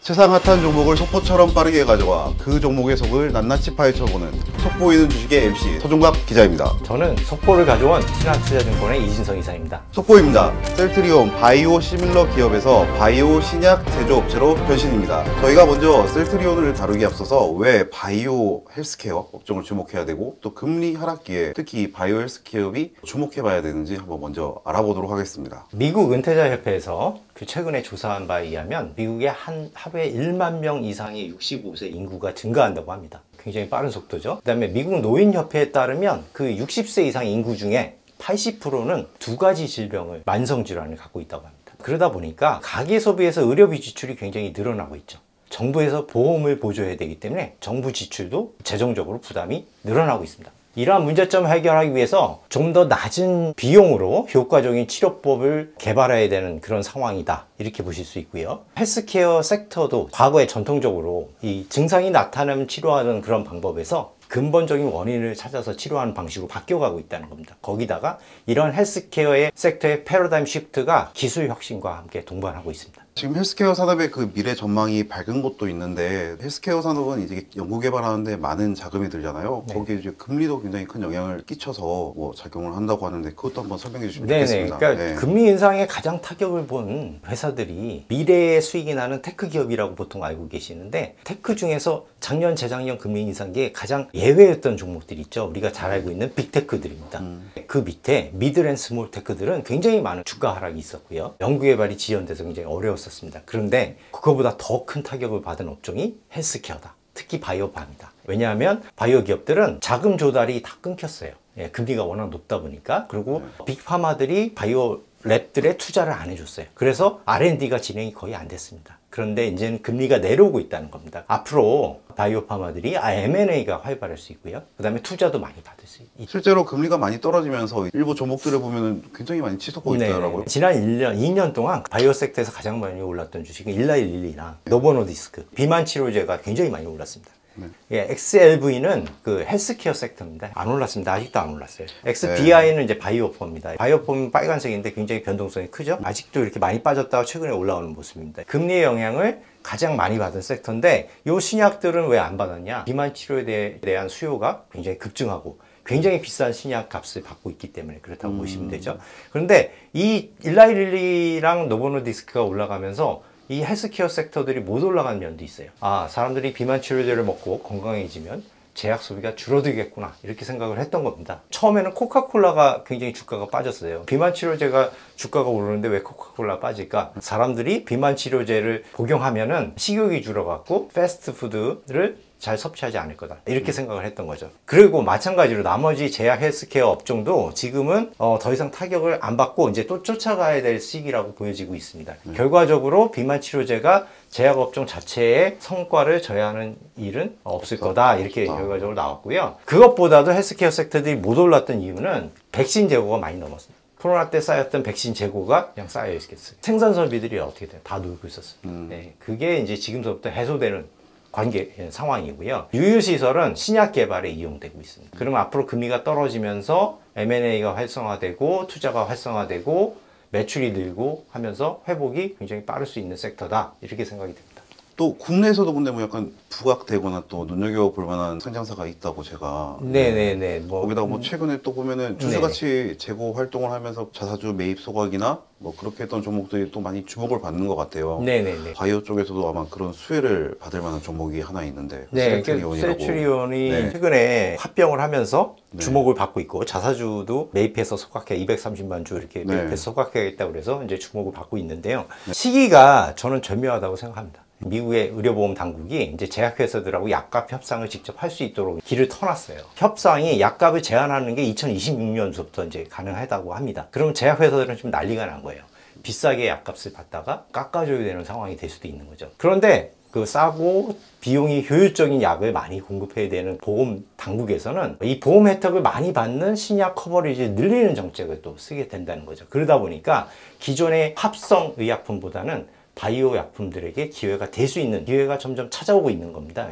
세상 핫한 종목을 속보처럼 빠르게 가져와 그 종목의 속을 낱낱이 파헤쳐보는 속보이는 주식의 MC 서종갑 기자입니다. 저는 속보를 가져온 신한투자증권의 이진성 이사입니다. 속보입니다. 셀트리온 바이오 시밀러 기업에서 바이오 신약 제조업체로 변신입니다. 저희가 먼저 셀트리온을 다루기 앞서서 왜 바이오 헬스케어 업종을 주목해야 되고 또 금리 하락기에 특히 바이오 헬스케어이 주목해봐야 되는지 한번 먼저 알아보도록 하겠습니다. 미국 은퇴자협회에서 최근에 조사한 바에 의하면 미국의 하루에 1만 명 이상의 65세 인구가 증가한다고 합니다. 굉장히 빠른 속도죠. 그 다음에 미국 노인협회에 따르면 그 60세 이상 인구 중에 80%는 두 가지 질병을, 만성질환을 갖고 있다고 합니다. 그러다 보니까 가계소비에서 의료비 지출이 굉장히 늘어나고 있죠. 정부에서 보험을 보조해야 되기 때문에 정부 지출도 재정적으로 부담이 늘어나고 있습니다. 이러한 문제점을 해결하기 위해서 좀 더 낮은 비용으로 효과적인 치료법을 개발해야 되는 그런 상황이다, 이렇게 보실 수 있고요. 헬스케어 섹터도 과거에 전통적으로 이 증상이 나타나면 치료하는 그런 방법에서 근본적인 원인을 찾아서 치료하는 방식으로 바뀌어가고 있다는 겁니다. 거기다가 이런 헬스케어의 섹터의 패러다임 시프트가 기술 혁신과 함께 동반하고 있습니다. 지금 헬스케어 산업의 그 미래 전망이 밝은 곳도 있는데, 헬스케어 산업은 이제 연구개발하는데 많은 자금이 들잖아요. 네. 거기에 이제 금리도 굉장히 큰 영향을 끼쳐서 뭐 작용을 한다고 하는데, 그것도 한번 설명해 주시면 네네. 좋겠습니다. 그러니까 네. 금리 인상에 가장 타격을 본 회사들이 미래의 수익이 나는 테크 기업이라고 보통 알고 계시는데, 테크 중에서 작년, 재작년 금리 인상기에 가장 예외였던 종목들이 있죠. 우리가 잘 알고 있는 빅테크들입니다. 그 밑에 미들 앤 스몰 테크들은 굉장히 많은 주가 하락이 있었고요. 연구개발이 지연돼서 굉장히 어려웠었습니다. 그런데 그거보다 더 큰 타격을 받은 업종이 헬스케어다. 특히 바이오팜이다. 왜냐하면 바이오 기업들은 자금 조달이 다 끊겼어요. 예, 금리가 워낙 높다 보니까. 그리고 빅파마들이 바이오 랩들에 투자를 안 해줬어요. 그래서 R&D가 진행이 거의 안 됐습니다. 그런데 이제는 금리가 내려오고 있다는 겁니다. 앞으로 바이오 파마들이 M&A가 활발할 수 있고요. 그 다음에 투자도 많이 받을 수 있고. 실제로 금리가 많이 떨어지면서 일부 종목들을 보면 굉장히 많이 치솟고 있더라고요. 지난 1년, 2년 동안 바이오 섹터에서 가장 많이 올랐던 주식은 일라일릴리나 노보노디스크, 비만 치료제가 굉장히 많이 올랐습니다. 예, XLV는 그 헬스케어 섹터입니다. 안 올랐습니다. 아직도 안 올랐어요. XBI는 이제 바이오폼입니다. 바이오폼은 빨간색인데 굉장히 변동성이 크죠. 아직도 이렇게 많이 빠졌다가 최근에 올라오는 모습입니다. 금리의 영향을 가장 많이 받은 섹터인데, 이 신약들은 왜 안 받았냐? 비만 치료에 대한 수요가 굉장히 급증하고 굉장히 비싼 신약 값을 받고 있기 때문에 그렇다고 보시면 되죠. 그런데 이 일라일릴리랑 노보노디스크가 올라가면서 이 헬스케어 섹터들이 못 올라가는 면도 있어요. 아, 사람들이 비만 치료제를 먹고 건강해지면 제약 소비가 줄어들겠구나, 이렇게 생각을 했던 겁니다. 처음에는 코카콜라가 굉장히 주가가 빠졌어요. 비만 치료제가 주가가 오르는데 왜 코카콜라가 빠질까? 사람들이 비만 치료제를 복용하면은 식욕이 줄어갖고 패스트푸드를 잘 섭취하지 않을 거다, 이렇게 생각을 했던 거죠. 그리고 마찬가지로 나머지 제약 헬스케어 업종도 지금은 더 이상 타격을 안 받고 이제 또 쫓아가야 될 시기라고 보여지고 있습니다. 결과적으로 비만 치료제가 제약 업종 자체의 성과를 저해하는 일은 없을 거다, 이렇게 결과적으로 나왔고요. 그것보다도 헬스케어 섹터들이 못 올랐던 이유는 백신 재고가 많이 넘었습니다. 코로나 때 쌓였던 백신 재고가 그냥 쌓여 있겠어요. 생산 설비들이 어떻게 돼요? 다 놀고 있었어요. 네, 그게 이제 지금서부터 해소되는 상황이고요. 유유시설은 신약 개발에 이용되고 있습니다. 그러면 앞으로 금리가 떨어지면서 M&A가 활성화되고 투자가 활성화되고 매출이 늘고 하면서 회복이 굉장히 빠를 수 있는 섹터다, 이렇게 생각이 됩니다. 또 국내에서도 근데 뭐 약간 부각되거나 또 눈여겨볼 만한 상장사가 있다고 제가. 네네네. 거기다가 뭐 최근에 또 보면은 주주가치 재고 활동을 하면서 자사주 매입 소각이나 뭐 그렇게 했던 종목들이 또 많이 주목을 받는 것 같아요. 네네네. 바이오 쪽에서도 아마 그런 수혜를 받을 만한 종목이 하나 있는데. 네, 셀트리온이 최근에 합병을 하면서 주목을 받고 있고, 자사주도 매입해서 소각해 230만 주 이렇게 매입해서 소각하겠다고 그래서 이제 주목을 받고 있는데요. 시기가 저는 절묘하다고 생각합니다. 미국의 의료보험 당국이 이제 제약회사들하고 약값 협상을 직접 할 수 있도록 길을 터놨어요. 협상이 약값을 제한하는 게 2026년부터 이제 가능하다고 합니다. 그러면 제약회사들은 좀 난리가 난 거예요. 비싸게 약값을 받다가 깎아줘야 되는 상황이 될 수도 있는 거죠. 그런데 그 싸고 비용이 효율적인 약을 많이 공급해야 되는 보험 당국에서는 이 보험 혜택을 많이 받는 신약 커버리지를 늘리는 정책을 또 쓰게 된다는 거죠. 그러다 보니까 기존의 합성 의약품보다는 바이오 약품들에게 기회가 될 수 있는 기회가 점점 찾아오고 있는 겁니다.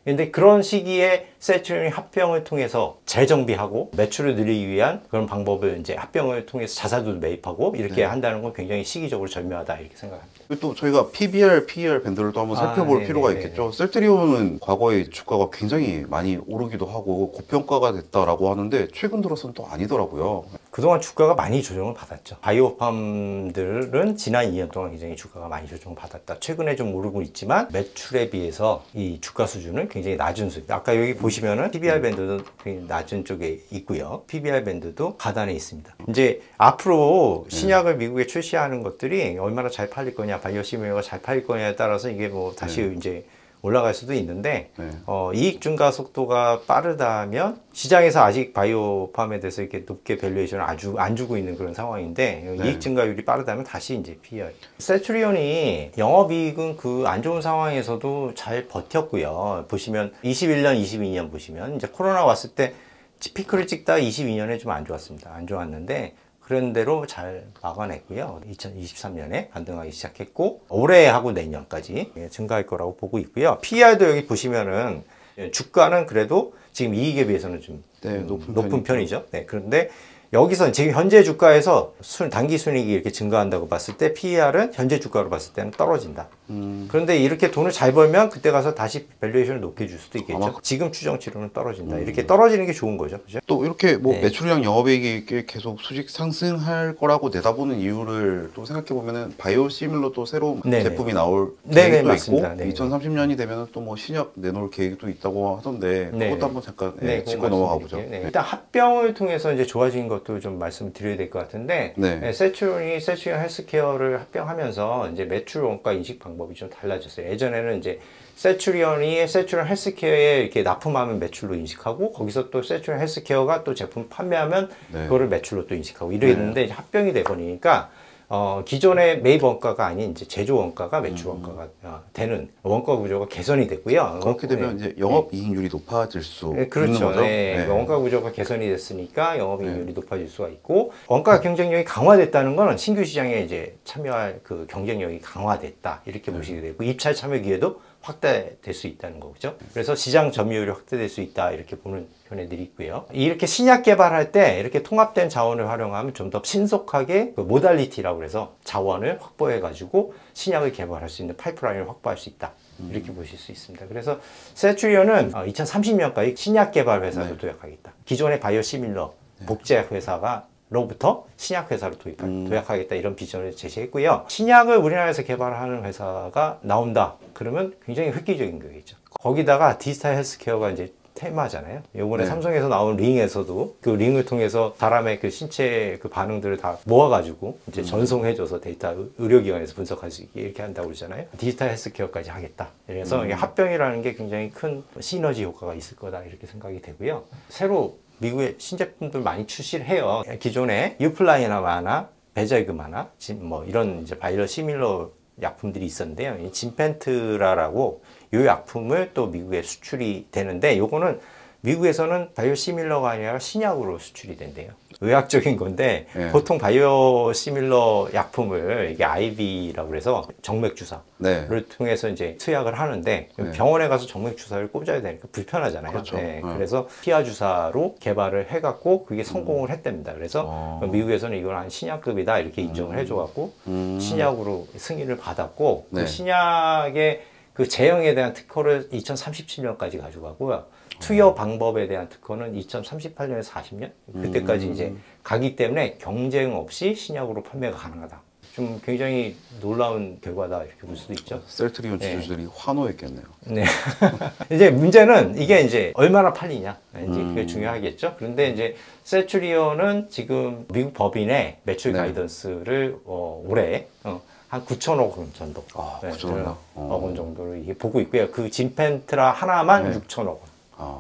근데 그런 시기에 셀트리온이 합병을 통해서 재정비하고 매출을 늘리기 위한 그런 방법을 이제 합병을 통해서 자사도 매입하고 이렇게 한다는 건 굉장히 시기적으로 절묘하다 이렇게 생각합니다. 또 저희가 PBR, PER 밴드를 또 한번 살펴볼 필요가 있겠죠. 셀트리온은 과거에 주가가 굉장히 많이 오르기도 하고 고평가가 됐다라고 하는데 최근 들어서는 또 아니더라고요. 그동안 주가가 많이 조정을 받았죠. 바이오팜들은 지난 2년 동안 굉장히 주가가 많이 조정을 받았다. 최근에 좀 오르고 있지만 매출에 비해서 이 주가 수준은 굉장히 낮은 수준. 아까 여기 보시면은 PBR 밴드도 굉장히 낮은 쪽에 있고요. PBR 밴드도 하단에 있습니다. 이제 앞으로 신약을 미국에 출시하는 것들이 얼마나 잘 팔릴 거냐, 바이오시밀러가 잘 팔릴 거냐에 따라서 이게 뭐 다시 이제 올라갈 수도 있는데 이익 증가 속도가 빠르다면 시장에서 아직 바이오팜에 대해서 이렇게 높게 밸류에이션을 안 주고 있는 그런 상황인데 이익 증가율이 빠르다면 다시 이제 PER. 셀트리온이 영업이익은 그 안 좋은 상황에서도 잘 버텼고요. 보시면 21년, 22년 보시면 이제 코로나 왔을 때 피크를 찍다가 22년에 좀 안 좋았습니다. 안 좋았는데 그런 대로 잘 막아냈고요. 2023년에 반등하기 시작했고 올해하고 내년까지 증가할 거라고 보고 있고요. PER도 여기 보시면은 주가는 그래도 지금 이익에 비해서는 좀 높은 편이죠. 네, 그런데 여기서 지금 현재 주가에서 단기 순이익이 이렇게 증가한다고 봤을 때 PER은 현재 주가로 봤을 때는 떨어진다. 그런데 이렇게 돈을 잘 벌면 그때 가서 다시 밸류에이션을 높게 줄 수도 있겠죠. 지금 추정치로는 떨어진다. 이렇게 떨어지는 게 좋은 거죠. 그죠? 또 이렇게 뭐 매출이랑 영업이익이 계속 수직 상승할 거라고 내다보는 이유를 또 생각해 보면은 바이오시밀러 또 새로운 제품이 나올 계획도 있고 2030년이 되면은 또 뭐 신약 내놓을 계획도 있다고 하던데 그것도 한번 잠깐 짚고 넘어가 보죠. 일단 합병을 통해서 이제 좋아진 것도 좀 말씀드려야 될 것 같은데 셀트리온 헬스케어를 합병하면서 이제 매출 원가 인식 방법이 좀 달라졌어요. 예전에는 이제 셀트리온 헬스케어에 이렇게 납품하면 매출로 인식하고 거기서 또 셀트리온 헬스케어가 또 제품 판매하면 그거를 매출로 또 인식하고 이랬는데 이제 합병이 돼 버리니까 기존의 매입 원가가 아닌 이제 제조 원가가 매출 원가가 되는 원가 구조가 개선이 됐고요. 그렇게 되면 이제 영업 이익률이 높아질 수 그렇죠. 있는 거죠. 원가 구조가 개선이 됐으니까 영업 이익률이 높아질 수가 있고 원가 경쟁력이 강화됐다는 거는 신규 시장에 이제 참여할 그 경쟁력이 강화됐다 이렇게 보시게 되고 입찰 참여 기회도 확대될 수 있다는 거죠. 그래서 시장 점유율이 확대될 수 있다 이렇게 보는 견해들이 있고요. 이렇게 신약 개발할 때 이렇게 통합된 자원을 활용하면 좀 더 신속하게 그 모달리티라고 해서 자원을 확보해 가지고 신약을 개발할 수 있는 파이프라인을 확보할 수 있다. 이렇게 보실 수 있습니다. 그래서 셀트리온은 2030년까지 신약 개발 회사로 도약하겠다. 기존의 바이오시밀러 복제약 회사가 로부터 신약 회사로 도약하겠다 이런 비전을 제시했고요. 신약을 우리나라에서 개발하는 회사가 나온다. 그러면 굉장히 획기적인 거겠죠. 거기다가 디지털 헬스케어가 이제 테마잖아요. 이번에 삼성에서 나온 링에서도 그 링을 통해서 사람의 그 신체 그 반응들을 다 모아가지고 이제 전송해줘서 데이터 의료기관에서 분석할 수 있게 이렇게 한다고 그러잖아요. 디지털 헬스케어까지 하겠다. 그래서 이게 합병이라는 게 굉장히 큰 시너지 효과가 있을 거다 이렇게 생각이 되고요. 새로 미국에 신제품들 많이 출시를 해요. 기존에 유플라이나마나 베젤그마나 뭐 이런 이제 바이오시밀러 약품들이 있었는데요. 이 진펜트라라고 이 약품을 또 미국에 수출이 되는데 요거는 미국에서는 바이오시밀러가 아니라 신약으로 수출이 된대요. 의학적인 건데 보통 바이오시밀러 약품을 이게 IV라고 해서 정맥 주사를 통해서 이제 투약을 하는데 병원에 가서 정맥 주사를 꽂아야 되니까 불편하잖아요. 그렇죠. 그래서 피하 주사로 개발을 해갖고 그게 성공을 했답니다. 그래서 미국에서는 이걸 한 신약급이다 이렇게 인정을 해줘갖고 신약으로 승인을 받았고 그 신약의 그 제형에 대한 특허를 2037년까지 가져가고요. 투여 방법에 대한 특허는 2038년에서 40년? 그때까지 이제 가기 때문에 경쟁 없이 신약으로 판매가 가능하다. 좀 굉장히 놀라운 결과다 이렇게 볼 수도 있죠. 셀트리온 주주들이 환호했겠네요. 네. 이제 문제는 이게 이제 얼마나 팔리냐. 이제 그게 중요하겠죠. 그런데 이제 셀트리온은 지금 미국 법인의 매출 가이던스를 올해 한 9천억 원 정도. 9천억 원 정도를 이게 보고 있고요. 그 진펜트라 하나만 6천억 원.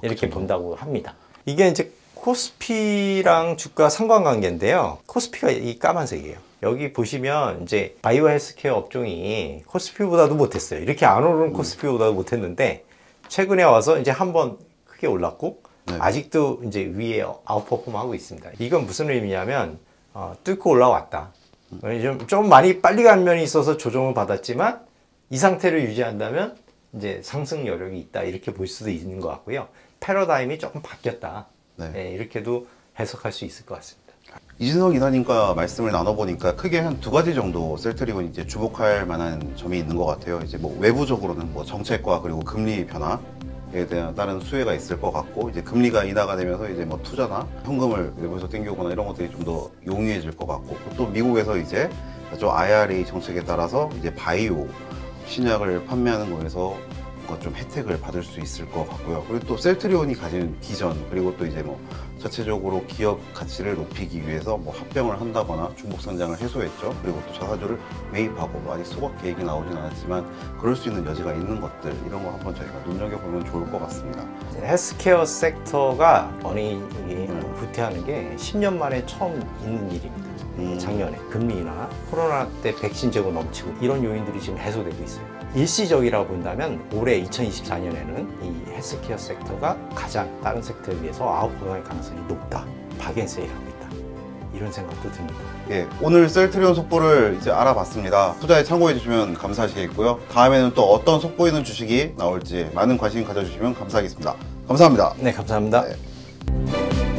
이렇게 본다고 합니다. 이게 이제 코스피랑 주가 상관관계인데요. 코스피가 이 까만색이에요. 여기 보시면 이제 바이오 헬스케어 업종이 코스피보다도 못했어요. 이렇게 안 오르는 코스피보다도 못했는데 최근에 와서 이제 한번 크게 올랐고 아직도 이제 위에 아웃퍼폼 하고 있습니다. 이건 무슨 의미냐면 뚫고 올라왔다. 좀 많이 빨리 간 면이 있어서 조정을 받았지만 이 상태를 유지한다면 이제 상승 여력이 있다 이렇게 볼 수도 있는 것 같고요. 패러다임이 조금 바뀌었다. 네. 예, 이렇게도 해석할 수 있을 것 같습니다. 이진석 이사님과 말씀을 나눠보니까 크게 한 두 가지 정도 셀트리온이 이제 주목할 만한 점이 있는 것 같아요. 이제 뭐 외부적으로는 뭐 정책과 그리고 금리 변화에 대한 다른 수혜가 있을 것 같고, 이제 금리가 인하가 되면서 이제 뭐 투자나 현금을 외부에서 땡겨오거나 이런 것들이 좀 더 용이해질 것 같고, 또 미국에서 이제 좀 IRA 정책에 따라서 이제 바이오 신약을 판매하는 거에서 뭔가 좀 혜택을 받을 수 있을 것 같고요. 그리고 또 셀트리온이 가진 비전, 그리고 또 이제 뭐 자체적으로 기업 가치를 높이기 위해서 뭐 합병을 한다거나 중복 상장을 해소했죠. 그리고 또 자사주를 매입하고, 뭐 아직 소각 계획이 나오진 않았지만 그럴 수 있는 여지가 있는 것들, 이런 거 한번 저희가 눈여겨보면 좋을 것 같습니다. 헬스케어 섹터가 어닝이 후퇴하는 게 10년 만에 처음 있는 일입니다. 작년에 금리 인하, 코로나 때 백신 재고 넘치고 이런 요인들이 지금 해소되고 있어요. 일시적이라고 본다면 올해 2024년에는 이 헬스케어 섹터가 가장 다른 섹터에 비해서 아웃퍼폼할 가능성이 높다. 박앤세일하고 있다. 이런 생각도 듭니다. 예, 오늘 셀트리온 속보를 이제 알아봤습니다. 투자에 참고해 주시면 감사하시겠고요. 다음에는 또 어떤 속보 있는 주식이 나올지 많은 관심 가져주시면 감사하겠습니다. 감사합니다. 네, 감사합니다. 네.